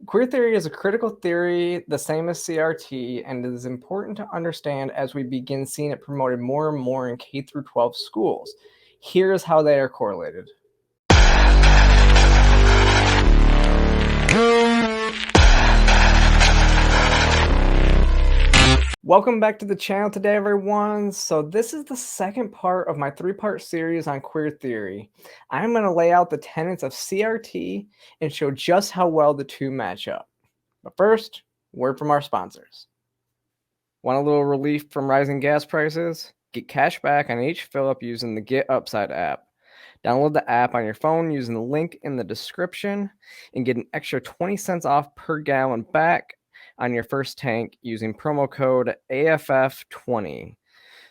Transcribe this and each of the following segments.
Queer theory is a critical theory, the same as CRT, and it is important to understand as we begin seeing it promoted more and more in K through 12 schools. Here's how they are correlated. Welcome back to the channel today, everyone. So this is the second part of my three-part series on queer theory. I'm going to lay out the tenets of CRT and show just how well the two match up. But first, word from our sponsors. Want a little relief from rising gas prices? Get cash back on each fill-up using the Get Upside app. Download the app on your phone using the link in the description and get an extra 20 cents off per gallon back on your first tank using promo code AFF20.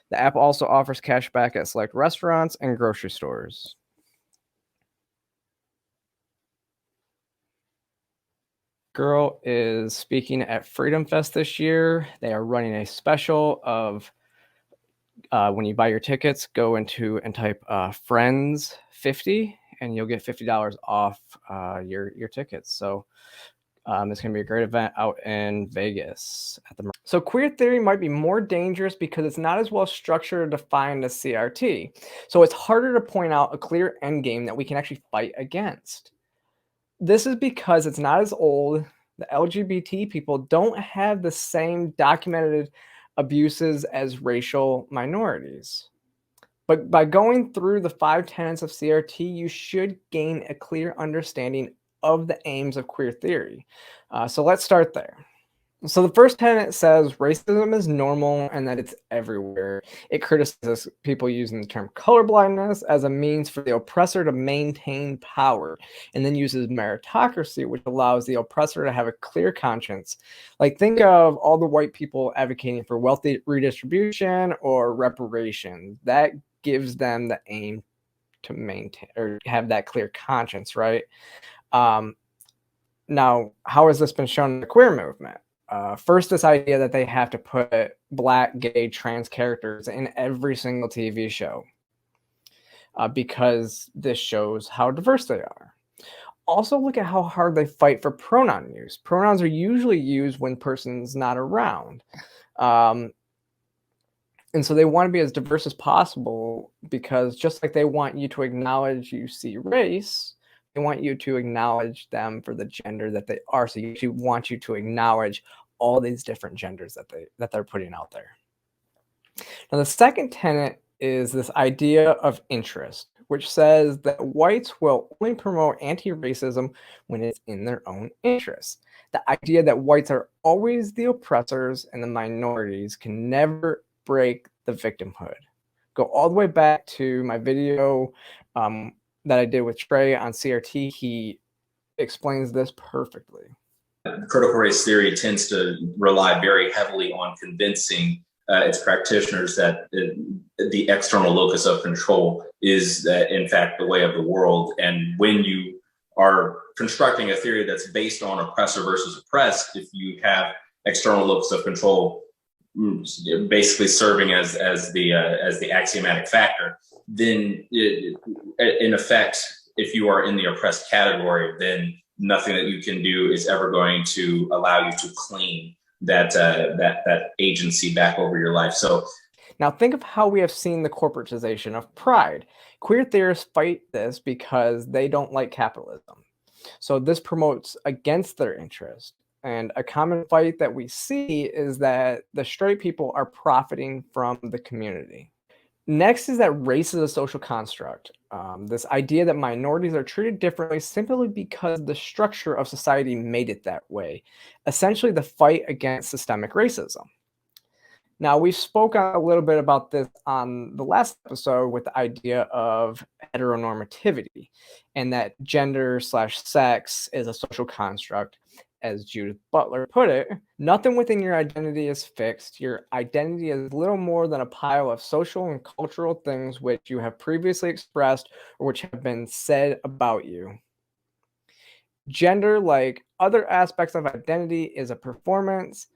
The app also offers cash back at select restaurants and grocery stores. Girl is speaking at Freedom Fest this year. They are running a special of when you buy your tickets, go into and type friends 50 and you'll get $50 off your tickets. So it's going to be a great event out in Vegas. So queer theory might be more dangerous because it's not as well structured or defined as CRT. So it's harder to point out a clear end game that we can actually fight against. This is because it's not as old. The LGBT people don't have the same documented abuses as racial minorities. But by going through the 5 tenets of CRT, you should gain a clear understanding of the aims of queer theory. So let's start there. So the first tenet says racism is normal and that it's everywhere. It criticizes people using the term colorblindness as a means for the oppressor to maintain power, and then uses meritocracy, which allows the oppressor to have a clear conscience. Like, think of all the white people advocating for wealthy redistribution or reparations. That gives them the aim to maintain or have that clear conscience, right? Now, how has this been shown in the queer movement? First, this idea that they have to put Black, gay, trans characters in every single TV show because this shows how diverse they are. Also, look at how hard they fight for pronoun use. Pronouns are usually used when person's not around. And so they want to be as diverse as possible because just like they want you to acknowledge you see race, they want you to acknowledge them for the gender that they are. So you want you to acknowledge all these different genders that they're putting out there. Now, the second tenet is this idea of interest, which says that whites will only promote anti-racism when it's in their own interest. The idea that whites are always the oppressors and the minorities can never break the victimhood. Go all the way back to my video that I did with Trey on CRT. He explains this perfectly. Critical race theory tends to rely very heavily on convincing its practitioners that the external locus of control is, in fact, the way of the world. And when you are constructing a theory that's based on oppressor versus oppressed, if you have external locus of control basically serving as the axiomatic factor, then in effect, if you are in the oppressed category, then nothing that you can do is ever going to allow you to claim that agency back over your life. So now think of how we have seen the corporatization of pride. Queer theorists fight this because they don't like capitalism. So this promotes against their interest. And a common fight that we see is that the straight people are profiting from the community. Next is that race is a social construct. This idea that minorities are treated differently simply because the structure of society made it that way. Essentially, the fight against systemic racism. Now, we spoke a little bit about this on the last episode with the idea of heteronormativity and that gender/sex is a social construct. As Judith Butler put it, nothing within your identity is fixed. Your identity is little more than a pile of social and cultural things which you have previously expressed or which have been said about you. Gender, like other aspects of identity, is a performance,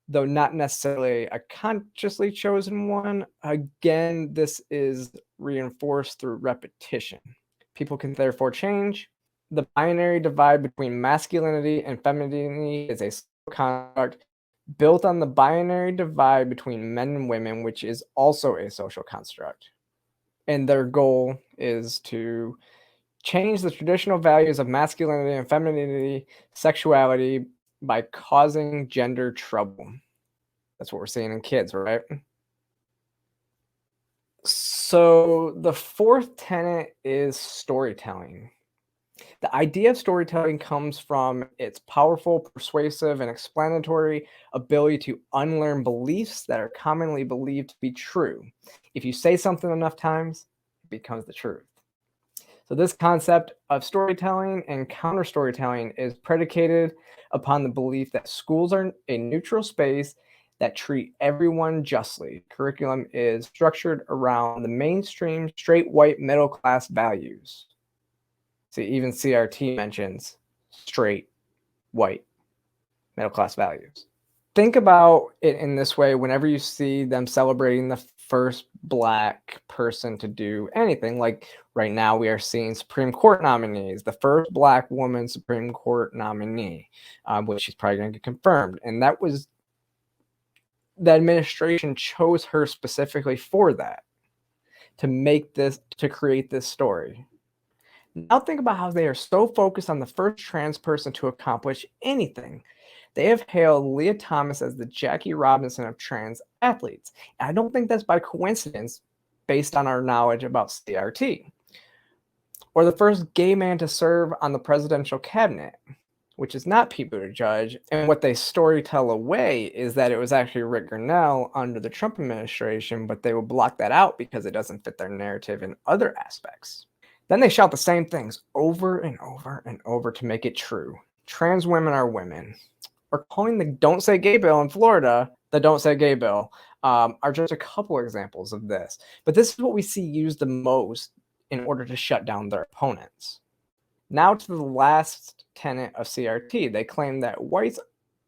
though not necessarily a consciously chosen one. Again, this is reinforced through repetition. People can therefore change. The binary divide between masculinity and femininity is a social construct built on the binary divide between men and women, which is also a social construct. And their goal is to change the traditional values of masculinity and femininity, sexuality by causing gender trouble. That's what we're seeing in kids, right? So the fourth tenet is storytelling. The idea of storytelling comes from its powerful, persuasive, and explanatory ability to unlearn beliefs that are commonly believed to be true. If you say something enough times, it becomes the truth. So this concept of storytelling and counter storytelling is predicated upon the belief that schools are a neutral space that treat everyone justly. Curriculum is structured around the mainstream straight white middle class values. See, even CRT mentions straight white middle class values. Think about it in this way whenever you see them celebrating the first Black person to do anything. Like right now, we are seeing Supreme Court nominees, the first Black woman Supreme Court nominee, which she's probably going to get confirmed. And that was the administration chose her specifically for that, to make this, to create this story. Now think about how they are so focused on the first trans person to accomplish anything. They have hailed Leah Thomas as the Jackie Robinson of trans athletes. And I don't think that's by coincidence based on our knowledge about CRT. Or the first gay man to serve on the presidential cabinet, which is not Pete Buttigieg. And what they storytell away is that it was actually Rick Grinnell under the Trump administration, but they will block that out because it doesn't fit their narrative in other aspects. Then they shout the same things over and over and over to make it true. Trans women are women. Or calling the Don't Say Gay bill in Florida the Don't Say Gay bill are just a couple examples of this. But this is what we see used the most in order to shut down their opponents. Now to the last tenet of CRT. They claim that whites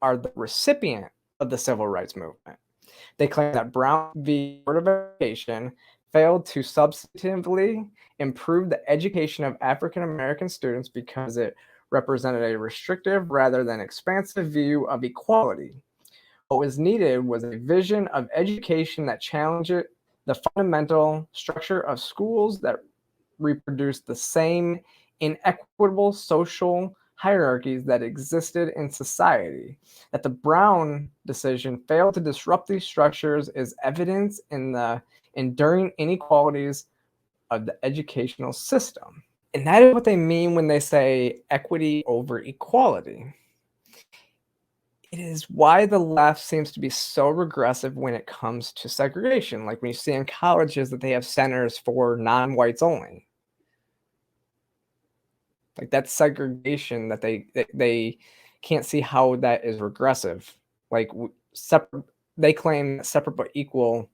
are the recipient of the civil rights movement. They claim that Brown v. Board of Education failed to substantively improve the education of African American students because it represented a restrictive rather than expansive view of equality. What was needed was a vision of education that challenged the fundamental structure of schools that reproduced the same inequitable social hierarchies that existed in society. That the Brown decision failed to disrupt these structures is evidence in the enduring inequalities of the educational system. And that is what they mean when they say equity over equality. It is why the left seems to be so regressive when it comes to segregation. Like when you see in colleges that they have centers for non-whites only. Like that's segregation that they can't see how that is regressive. Like separate, they claim that separate but equal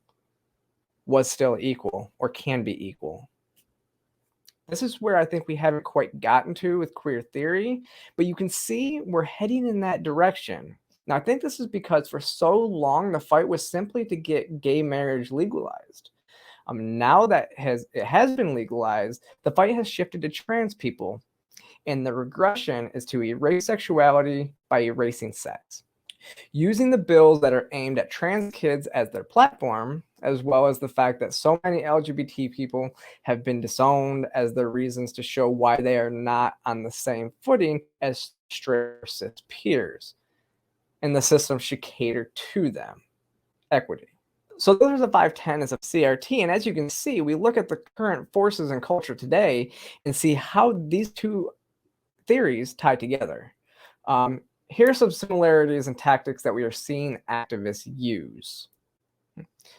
was still equal or can be equal. This is where I think we haven't quite gotten to with queer theory, but you can see we're heading in that direction. Now, I think this is because for so long, the fight was simply to get gay marriage legalized. Now that it has been legalized, the fight has shifted to trans people, and the regression is to erase sexuality by erasing sex. Using the bills that are aimed at trans kids as their platform, as well as the fact that so many LGBT people have been disowned as their reasons to show why they are not on the same footing as straight cis peers. And the system should cater to them. Equity. So those are the 5 tenets of CRT. And as you can see, we look at the current forces and culture today and see how these two theories tie together. Here are some similarities and tactics that we are seeing activists use.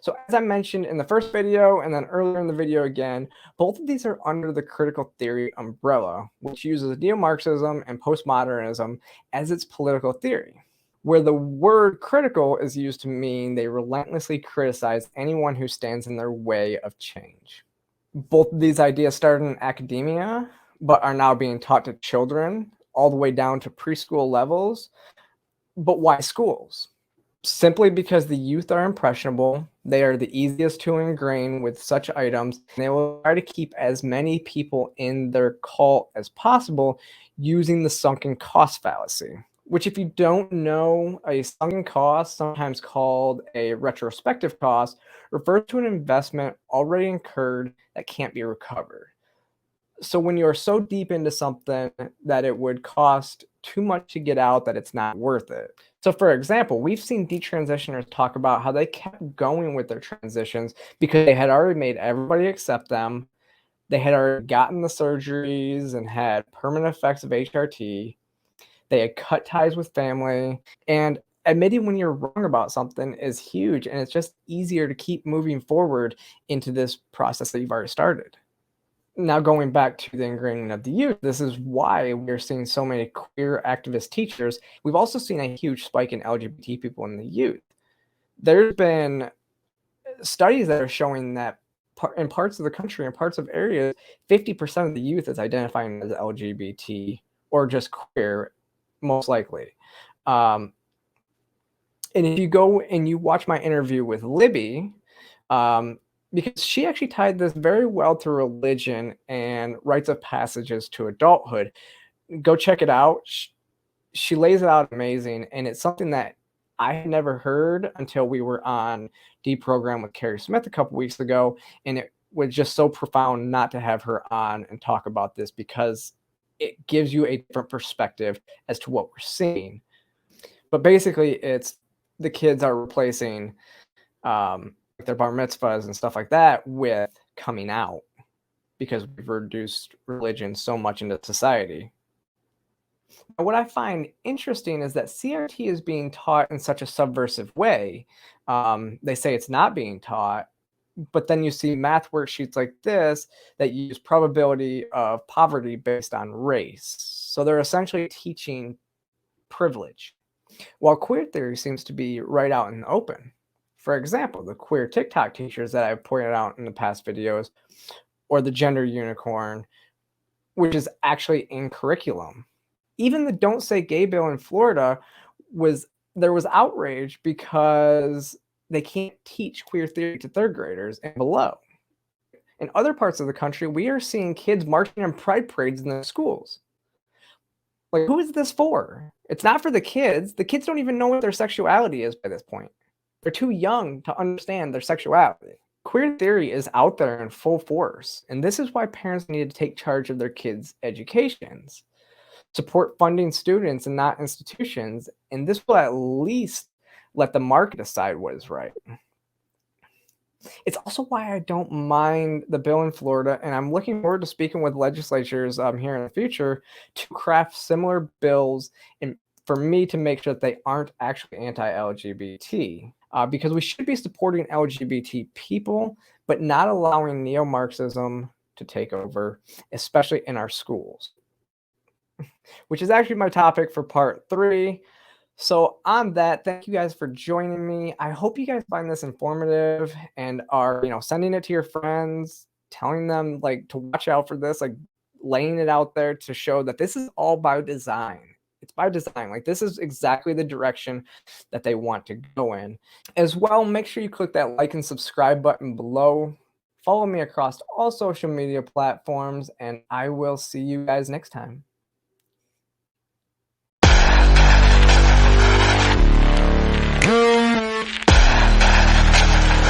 So as I mentioned in the first video and then earlier in the video again, both of these are under the critical theory umbrella, which uses neo-Marxism and postmodernism as its political theory, where the word critical is used to mean they relentlessly criticize anyone who stands in their way of change. Both of these ideas started in academia, but are now being taught to children all the way down to preschool levels. But why schools? Simply because the youth are impressionable, they are the easiest to ingrain with such items, and they will try to keep as many people in their cult as possible using the sunken cost fallacy. Which, if you don't know, a sunken cost, sometimes called a retrospective cost, refers to an investment already incurred that can't be recovered. So when you're so deep into something that it would cost too much to get out, that it's not worth it. So for example, we've seen detransitioners talk about how they kept going with their transitions because they had already made everybody accept them. They had already gotten the surgeries and had permanent effects of HRT. They had cut ties with family, and admitting when you're wrong about something is huge, and it's just easier to keep moving forward into this process that you've already started. Now, going back to the ingraining of the youth, this is why we're seeing so many queer activist teachers. We've also seen a huge spike in LGBT people in the youth. There's been studies that are showing that in parts of the country, in parts of areas, 50% of the youth is identifying as LGBT or just queer, most likely. And if you go and you watch my interview with Libby, because she actually tied this very well to religion and rites of passages to adulthood. Go check it out. She lays it out amazing, and it's something that I had never heard until we were on Deprogram with Carrie Smith a couple weeks ago, and it was just so profound not to have her on and talk about this, because it gives you a different perspective as to what we're seeing. But basically, it's the kids are replacing their bar mitzvahs and stuff like that with coming out, because we've reduced religion so much into society. And what I find interesting is that CRT is being taught in such a subversive way. They say it's not being taught, but then you see math worksheets like this that use probability of poverty based on race. So they're essentially teaching privilege, while queer theory seems to be right out in the open. For example, the queer TikTok teachers that I've pointed out in the past videos, or the gender unicorn, which is actually in curriculum. Even the Don't Say Gay bill in Florida there was outrage because they can't teach queer theory to third graders and below. In other parts of the country, we are seeing kids marching in pride parades in the schools. Like, who is this for? It's not for the kids. The kids don't even know what their sexuality is by this point. They're too young to understand their sexuality. Queer theory is out there in full force, and this is why parents need to take charge of their kids' educations. Support funding students and not institutions, and this will at least let the market decide what is right. It's also why I don't mind the bill in Florida, and I'm looking forward to speaking with legislatures here in the future to craft similar bills, and for me to make sure that they aren't actually anti-LGBT. Because we should be supporting LGBT people, but not allowing neo-Marxism to take over, especially in our schools, which is actually my topic for part 3. So on that, thank you guys for joining me. I hope you guys find this informative and are, sending it to your friends, telling them like to watch out for this, like laying it out there to show that this is all by design. It's by design. Like, this is exactly the direction that they want to go in. As well, make sure you click that like and subscribe button below. Follow me across all social media platforms, and I will see you guys next time.